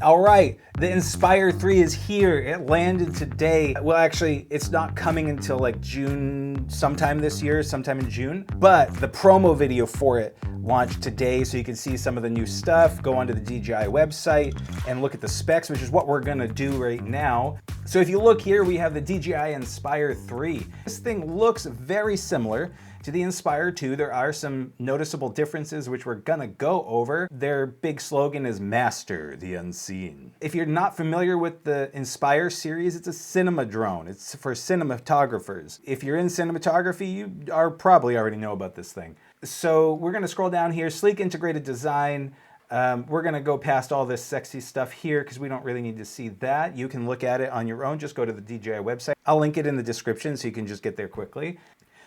All right, the Inspire 3 is here. It landed today. Well, actually, it's not coming until like June, sometime this year, sometime in June. But the promo video for it launched today, so you can see some of the new stuff. Go onto the DJI website and look at the specs, which is what we're gonna do right now. So if you look here, we have the DJI Inspire 3. This thing looks very similar to the Inspire 2. There are some noticeable differences which we're gonna go over. Their big slogan is Master the Unseen. If you're not familiar with the Inspire series, it's a cinema drone. It's for cinematographers. If you're in cinematography, you are probably already know about this thing. So we're gonna scroll down here, sleek integrated design. We're gonna go past all this sexy stuff here because we don't really need to see that. You can look at it on your own. Just go to the DJI website. I'll link it in the description so you can just get there quickly.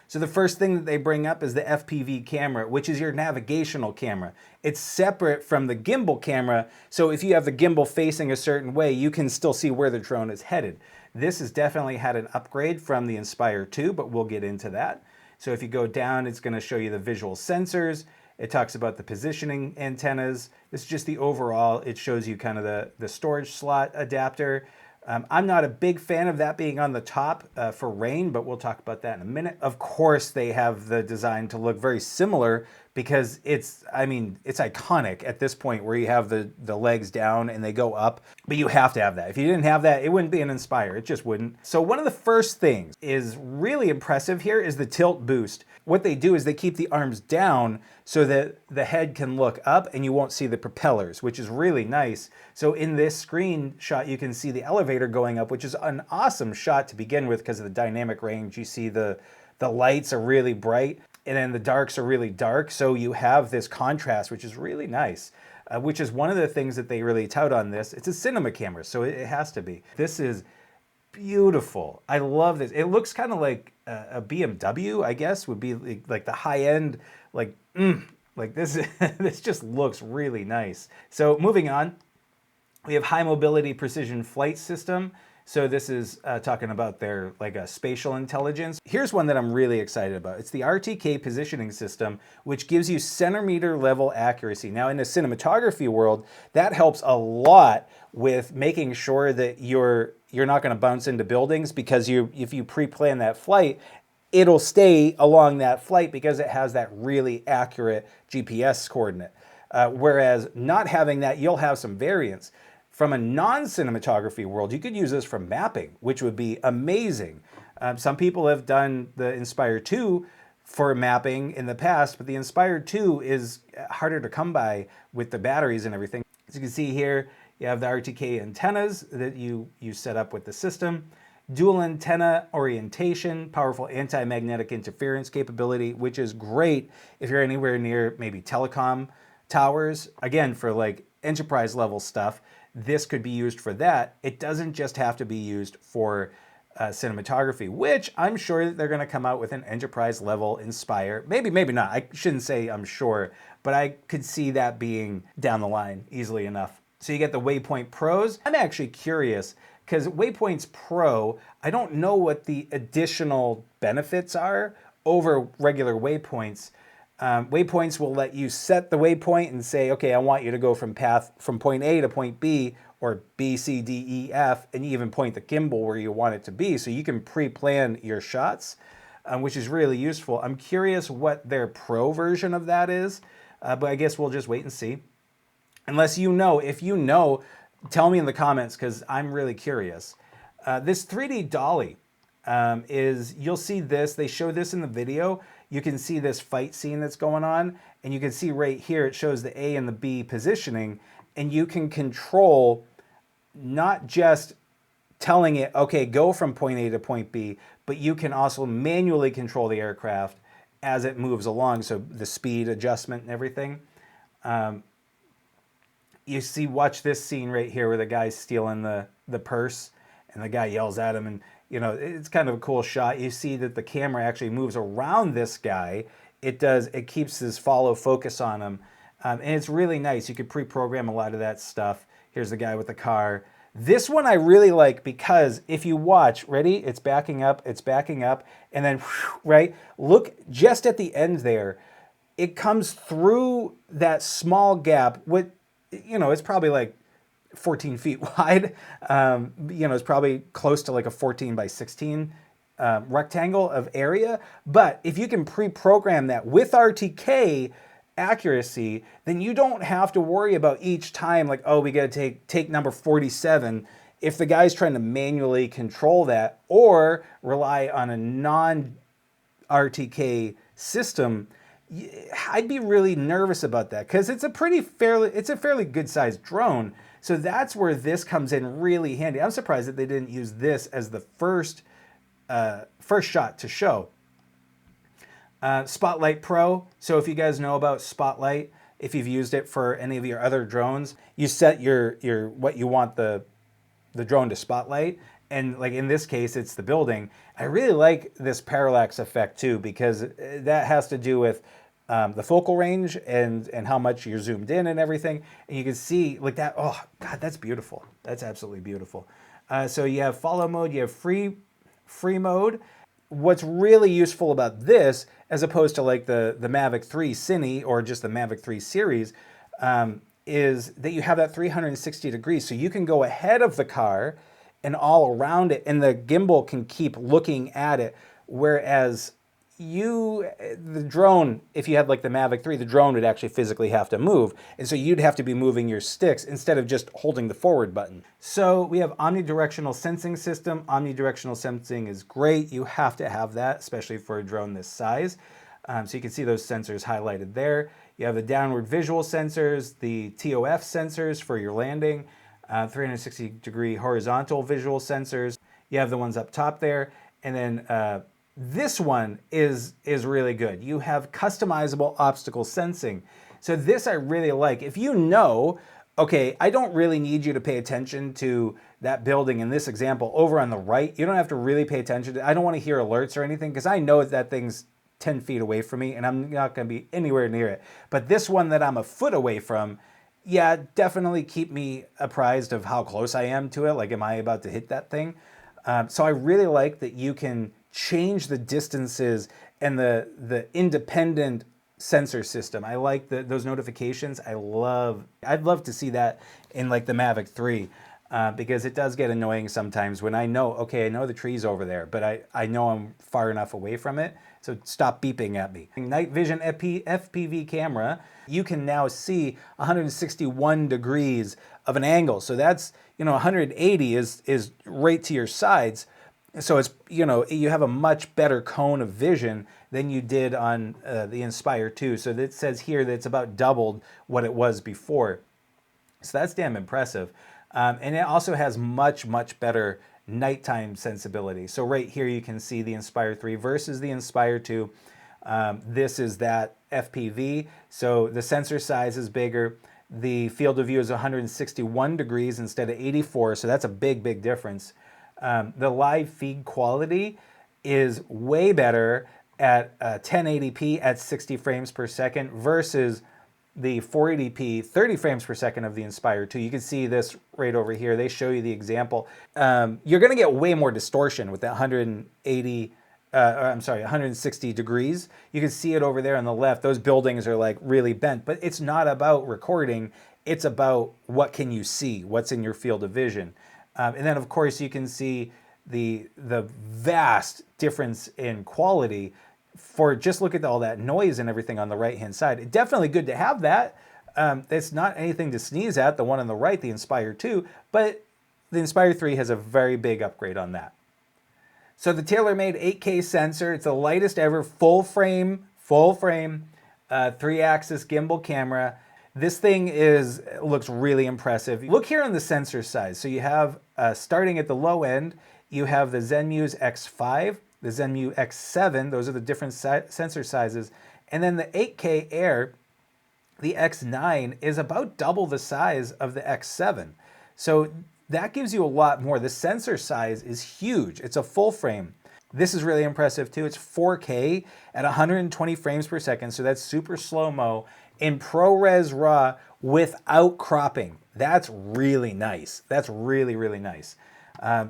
So the first thing that they bring up is the FPV camera, which is your navigational camera. It's separate from the gimbal camera, so if you have the gimbal facing a certain way, you can still see where the drone is headed. This has definitely had an upgrade from the Inspire 2, but we'll get into that. So if you go down, it's gonna show you the visual sensors. It talks about the positioning antennas. It's just the overall, it shows you kind of the storage slot adapter. I'm not a big fan of that being on the top for rain, but we'll talk about that in a minute. Of course, they have the design to look very similar because it's iconic at this point where you have the legs down and they go up, but you have to have that. If you didn't have that, it wouldn't be an Inspire, it just wouldn't. So one of the first things is really impressive here is the tilt boost. What they do is they keep the arms down so that the head can look up and you won't see the propellers, which is really nice. So in this screenshot, you can see the elevator going up, which is an awesome shot to begin with because of the dynamic range. You see the lights are really bright and then the darks are really dark. So you have this contrast, which is really nice, which is one of the things that they really tout on this. It's a cinema camera, so it has to be. This is beautiful. I love this. It looks kind of like a BMW, I guess, would be like the high end, like this. This just looks really nice. So moving on, we have high mobility precision flight system. So this is talking about their spatial intelligence. Here's one that I'm really excited about. It's the RTK positioning system, which gives you centimeter level accuracy. Now in the cinematography world, that helps a lot with making sure that you're not going to bounce into buildings because if you pre-plan that flight, it'll stay along that flight because it has that really accurate GPS coordinate. Whereas not having that, you'll have some variance. From a non-cinematography world, you could use this for mapping, which would be amazing. Some people have done the Inspire 2 for mapping in the past, but the Inspire 2 is harder to come by with the batteries and everything. As you can see here, you have the RTK antennas that you set up with the system, dual antenna orientation, powerful anti-magnetic interference capability, which is great if you're anywhere near maybe telecom towers. Again, for like enterprise level stuff, this could be used for that. It doesn't just have to be used for cinematography, which I'm sure that they're going to come out with an enterprise level Inspire. Maybe not. I shouldn't say I'm sure, but I could see that being down the line easily enough. So you get the Waypoint Pros. I'm actually curious because Waypoints Pro, I don't know what the additional benefits are over regular waypoints. Waypoints will let you set the waypoint and say, okay, I want you to go from point A to point B, or B, C, D, E, F, and you even point the gimbal where you want it to be. So you can pre-plan your shots, which is really useful. I'm curious what their pro version of that is, but I guess we'll just wait and see. Unless you know, if you know, tell me in the comments because I'm really curious. This 3D dolly you'll see this, they show this in the video. You can see this fight scene that's going on, and you can see right here, it shows the A and the B positioning, and you can control not just telling it, okay, go from point A to point B, but you can also manually control the aircraft as it moves along, so the speed adjustment and everything. You see, watch this scene right here where the guy's stealing the purse, and the guy yells at him, and it's kind of a cool shot. You see that the camera actually moves around this guy. It keeps this follow focus on him. And it's really nice. You could pre-program a lot of that stuff. Here's the guy with the car. This one I really like because if you watch, ready? It's backing up, and then, right? Look just at the end there. It comes through that small gap. It's probably like 14 feet wide. It's probably close to like a 14 by 16 rectangle of area. But if you can pre-program that with RTK accuracy, then you don't have to worry about each time like, oh, we got to take number 47. If the guy's trying to manually control that or rely on a non-RTK system, I'd be really nervous about that because it's a fairly good sized drone. So that's where this comes in really handy. I'm surprised that they didn't use this as the first shot to show. Spotlight Pro. So if you guys know about Spotlight, if you've used it for any of your other drones, you set your what you want the drone to spotlight. And like in this case, it's the building. I really like this parallax effect too, because that has to do with the focal range and how much you're zoomed in and everything. And you can see like that. Oh God, that's beautiful. That's absolutely beautiful. So you have follow mode, you have free mode. What's really useful about this, as opposed to like the Mavic 3 Cine or just the Mavic 3 series, is that you have that 360 degrees. So you can go ahead of the car and all around it, and the gimbal can keep looking at it. Whereas the drone, if you had like the Mavic 3, the drone would actually physically have to move. And so you'd have to be moving your sticks instead of just holding the forward button. So we have omnidirectional sensing system. Omnidirectional sensing is great. You have to have that, especially for a drone this size. So you can see those sensors highlighted there. You have the downward visual sensors, the TOF sensors for your landing, 360 degree horizontal visual sensors. You have the ones up top there. And then this one is really good. You have customizable obstacle sensing. So this I really like. If you know, okay, I don't really need you to pay attention to that building in this example over on the right. You don't have to really pay attention to, I don't want to hear alerts or anything because I know that thing's 10 feet away from me and I'm not going to be anywhere near it. But this one that I'm a foot away from, yeah, definitely keep me apprised of how close I am to it. Like, am I about to hit that thing? So I really like that you can change the distances and the independent sensor system. I like those notifications. I'd love to see that in like the Mavic 3 because it does get annoying sometimes when I know, okay, I know the tree's over there, but I know I'm far enough away from it. So stop beeping at me. Night vision FPV camera, you can now see 161 degrees of an angle. So that's, 180 is right to your sides. So it's, you have a much better cone of vision than you did on the Inspire 2. So it says here that it's about doubled what it was before. So that's damn impressive. And it also has much, much better nighttime sensibility. So right here you can see the Inspire 3 versus the Inspire 2. This is that FPV. So the sensor size is bigger. The field of view is 161 degrees instead of 84. So that's a big, big difference. The live feed quality is way better at 1080p at 60 frames per second versus the 480p 30 frames per second of the Inspire 2. You can see this right over here. They show you the example. You're going to get way more distortion with that 160 degrees. You can see it over there on the left. Those buildings are like really bent, but it's not about recording. It's about what can you see, what's in your field of vision. And then, of course, you can see the vast difference in quality for just look at all that noise and everything on the right-hand side. It's definitely good to have that. It's not anything to sneeze at, the one on the right, the Inspire 2, but the Inspire 3 has a very big upgrade on that. So the tailor-made 8K sensor, it's the lightest ever full frame, 3-axis gimbal camera. This thing looks really impressive. Look here on the sensor size. So you have, starting at the low end, you have the Zenmuse X5, the Zenmuse X7, those are the different sensor sizes. And then the 8K Air, the X9, is about double the size of the X7. So that gives you a lot more. The sensor size is huge. It's a full frame. This is really impressive too. It's 4K at 120 frames per second, so that's super slow-mo in ProRes RAW without cropping. That's really nice. That's really, really nice.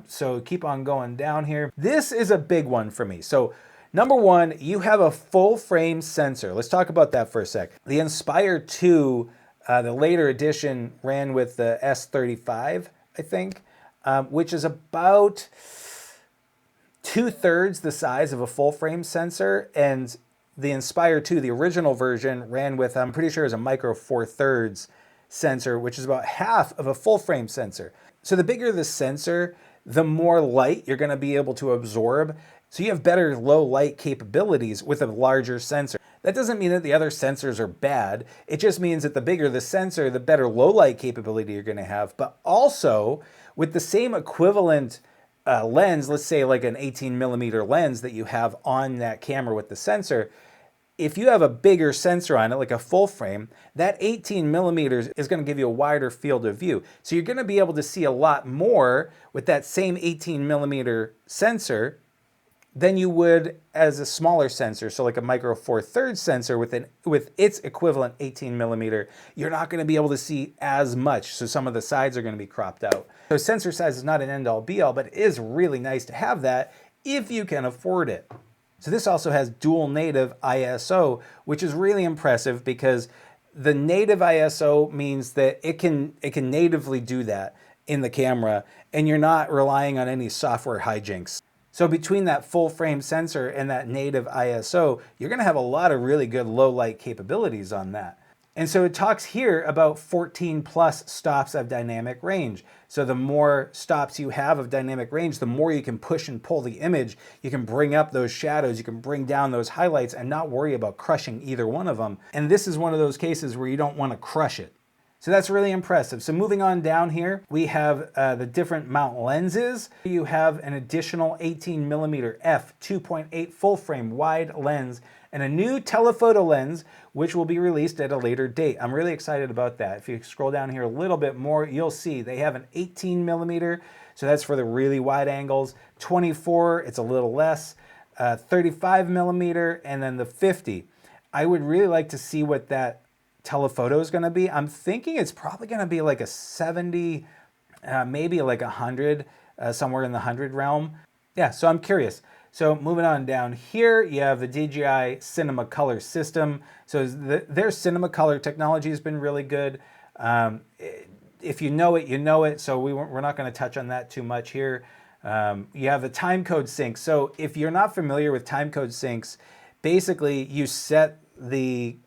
So keep on going down here. This is a big one for me. So number one, you have a full frame sensor. Let's talk about that for a sec. The Inspire 2 The later edition ran with the S35, I think, which is about 2/3 the size of a full frame sensor. And the Inspire 2, the original version, ran with, I'm pretty sure it was a micro 4/3 sensor, which is about half of a full frame sensor. So the bigger the sensor, the more light you're going to be able to absorb. So you have better low light capabilities with a larger sensor. That doesn't mean that the other sensors are bad. It just means that the bigger the sensor, the better low light capability you're going to have. But also with the same equivalent lens, let's say like an 18mm lens that you have on that camera with the sensor, if you have a bigger sensor on it, like a full frame, that 18mm is going to give you a wider field of view. So you're going to be able to see a lot more with that same 18mm sensor than you would as a smaller sensor. So like a micro 4/3 sensor with its equivalent 18mm, you're not going to be able to see as much. So some of the sides are going to be cropped out. So sensor size is not an end all be all, but it is really nice to have that if you can afford it. So this also has dual native ISO, which is really impressive because the native ISO means that it can natively do that in the camera, and you're not relying on any software hijinks. So between that full frame sensor and that native ISO, you're going to have a lot of really good low light capabilities on that. And so it talks here about 14 plus stops of dynamic range. So the more stops you have of dynamic range, the more you can push and pull the image. You can bring up those shadows, you can bring down those highlights and not worry about crushing either one of them. And this is one of those cases where you don't want to crush it. So that's really impressive. So moving on down here, we have the different mount lenses. You have an additional 18mm f2.8 full frame wide lens and a new telephoto lens, which will be released at a later date. I'm really excited about that. If you scroll down here a little bit more, you'll see they have an 18mm, so that's for the really wide angles. 24, it's a little less. 35mm, and then the 50. I would really like to see what that telephoto is going to be. I'm thinking it's probably going to be like a 70, maybe like 100, somewhere in the 100 realm. Yeah, so I'm curious. So moving on down here, you have the DJI CinemaColor system. So their CinemaColor technology has been really good. If you know it, you know it. So we're not going to touch on that too much here. You have the timecode sync. So if you're not familiar with timecode syncs, basically you set the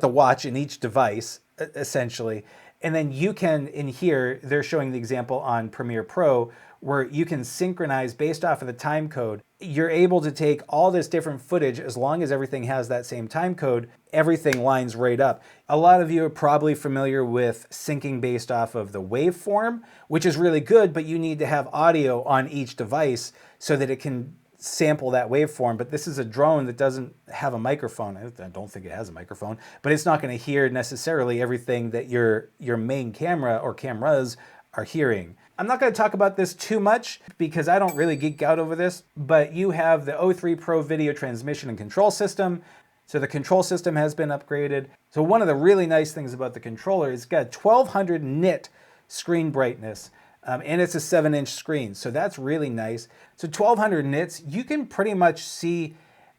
watch in each device, essentially, and then you can, in here, they're showing the example on Premiere Pro, where you can synchronize based off of the time code. You're able to take all this different footage as long as everything has that same time code, everything lines right up. A lot of you are probably familiar with syncing based off of the waveform, which is really good, but you need to have audio on each device so that it can sample that waveform. But this is a drone that doesn't have a microphone. I don't think it has a microphone, but it's not going to hear necessarily everything that your main camera or cameras are hearing. I'm not going to talk about this too much because I don't really geek out over this, but you have the O3 Pro video transmission and control system. So the control system has been upgraded. So one of the really nice things about the controller is it's got 1200 nit screen brightness. And it's a 7-inch screen, so that's really nice. So 1200 nits, you can pretty much see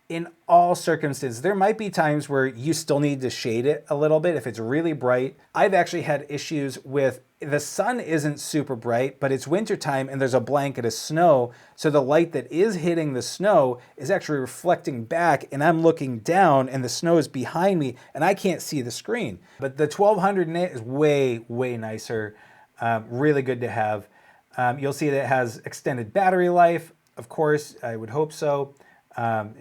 in all circumstances. There might be times where you still need to shade it a little bit if it's really bright. I've actually had issues with the sun isn't super bright, but it's wintertime and there's a blanket of snow. So the light that is hitting the snow is actually reflecting back, and I'm looking down and the snow is behind me and I can't see the screen. But the 1200 nit is way, way nicer. Really good to have. You'll see that it has extended battery life. Of course, I would hope so.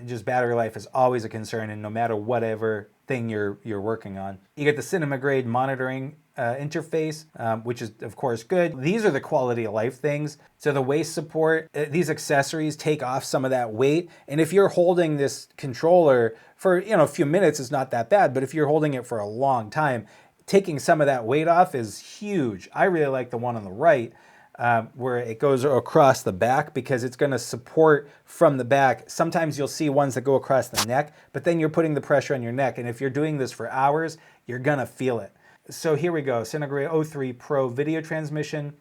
Just battery life is always a concern, and no matter whatever thing you're working on. You get the cinema grade monitoring interface, which is of course good. These are the quality of life things. So the waist support, these accessories take off some of that weight. And if you're holding this controller for a few minutes, it's not that bad. But if you're holding it for a long time, taking some of that weight off is huge. I really like the one on the right where it goes across the back because it's going to support from the back. Sometimes you'll see ones that go across the neck, but then you're putting the pressure on your neck. And if you're doing this for hours, you're going to feel it. So here we go, Cinegrade O3 Pro video transmission.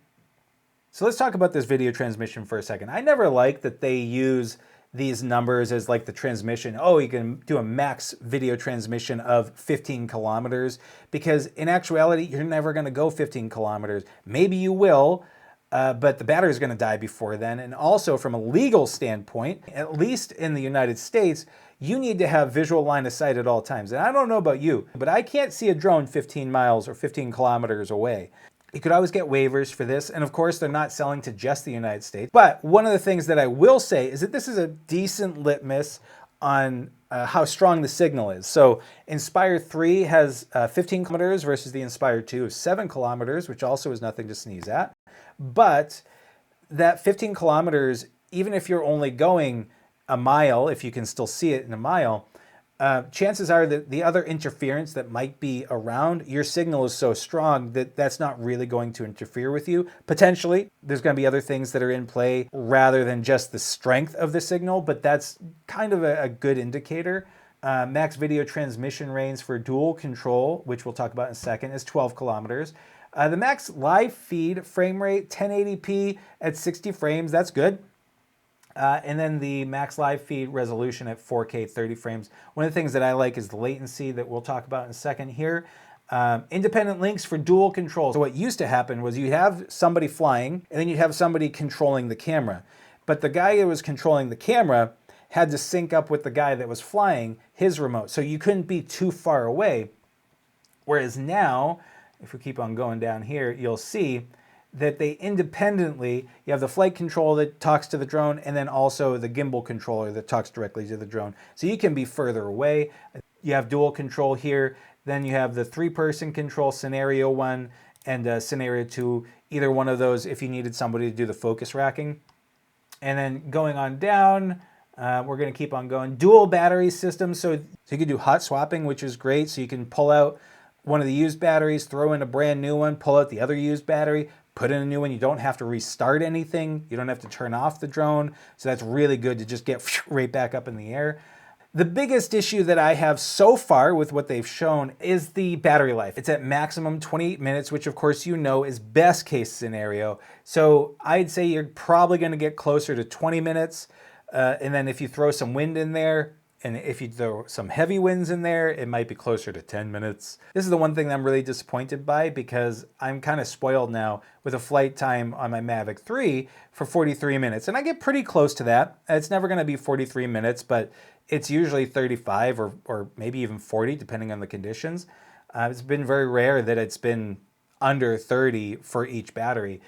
So let's talk about this video transmission for a second. I never like that they use these numbers as like the transmission. Oh, you can do a max video transmission of 15 kilometers, because in actuality, you're never going to go 15 kilometers. Maybe you will, but the battery is going to die before then. And also from a legal standpoint, at least in the United States, you need to have visual line of sight at all times. And I don't know about you, but I can't see a drone 15 miles or 15 kilometers away. You could always get waivers for this. And of course, they're not selling to just the United States. But one of the things that I will say is that this is a decent litmus on how strong the signal is. So Inspire 3 has 15 kilometers versus the Inspire 2 of 7 kilometers, which also is nothing to sneeze at. But that 15 kilometers, even if you're only going a mile, if you can still see it in a mile, chances are that the other interference that might be around, your signal is so strong that that's not really going to interfere with you. Potentially, there's going to be other things that are in play rather than just the strength of the signal, but that's kind of a good indicator. Max video transmission range for dual control, which we'll talk about in a second, is 12 kilometers. The max live feed frame rate, 1080p at 60 frames, that's good. And then the max live feed resolution at 4K 30 frames. One of the things that I like is the latency that we'll talk about in a second here. Independent links for dual control. So what used to happen was you'd have somebody flying and then you'd have somebody controlling the camera. But the guy who was controlling the camera had to sync up with the guy that was flying his remote. So you couldn't be too far away. Whereas now, if we keep on going down here, you'll see that they independently, you have the flight control that talks to the drone, and then also the gimbal controller that talks directly to the drone. So you can be further away. You have dual control here. Then you have the 3-person control, scenario 1 and scenario 2. Either one of those if you needed somebody to do the focus racking. And then going on down, we're going to keep on going. Dual battery system. So you can do hot swapping, which is great. So you can pull out one of the used batteries, throw in a brand new one, pull out the other used battery, put in a new one. You don't have to restart anything. You don't have to turn off the drone. So that's really good to just get right back up in the air. The biggest issue that I have so far with what they've shown is the battery life. It's at maximum 28 minutes, which of course you know is best case scenario. So I'd say you're probably going to get closer to 20 minutes. And then if you throw some wind in there, and if you throw some heavy winds in there, it might be closer to 10 minutes. This is the one thing that I'm really disappointed by, because I'm kind of spoiled now with a flight time on my Mavic 3 for 43 minutes. And I get pretty close to that. It's never going to be 43 minutes, but it's usually 35 or maybe even 40, depending on the conditions. It's been very rare that it's been under 30 for each battery.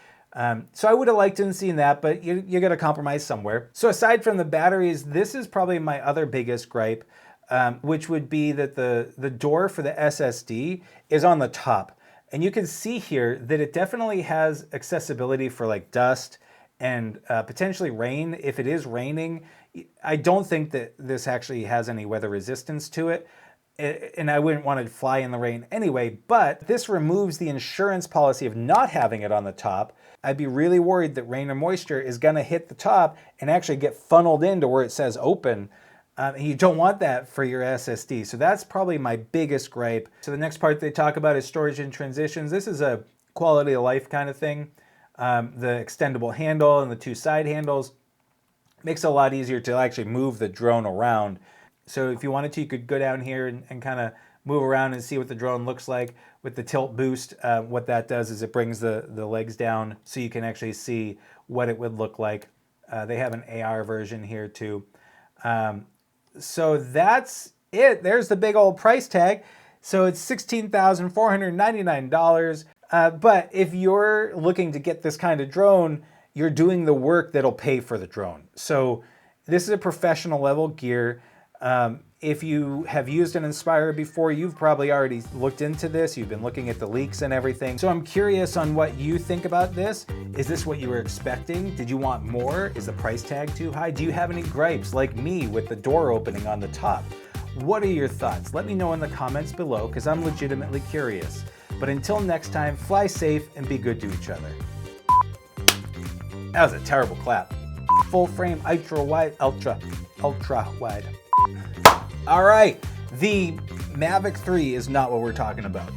So I would have liked to have seen that, but you got to compromise somewhere. So aside from the batteries, this is probably my other biggest gripe, which would be that the door for the SSD is on the top. And you can see here that it definitely has accessibility for like dust and potentially rain. If it is raining, I don't think that this actually has any weather resistance to it. And I wouldn't want to fly in the rain anyway, but this removes the insurance policy of not having it on the top. I'd be really worried that rain or moisture is going to hit the top and actually get funneled into where it says open. And you don't want that for your SSD. So that's probably my biggest gripe. So the next part they talk about is storage and transitions. This is a quality of life kind of thing. The extendable handle and the 2 side handles makes it a lot easier to actually move the drone around. So if you wanted to, you could go down here and kind of move around and see what the drone looks like. With the tilt boost, what that does is it brings the legs down so you can actually see what it would look like. They have an AR version here too. So that's it. There's the big old price tag. So it's $16,499. But if you're looking to get this kind of drone, you're doing the work that'll pay for the drone. So this is a professional level gear. If you have used an Inspire before, you've probably already looked into this. You've been looking at the leaks and everything. So I'm curious on what you think about this. Is this what you were expecting? Did you want more? Is the price tag too high? Do you have any gripes like me with the door opening on the top? What are your thoughts? Let me know in the comments below, because I'm legitimately curious. But until next time, fly safe and be good to each other. That was a terrible clap. Full frame, ultra wide. All right, the Mavic 3 is not what we're talking about.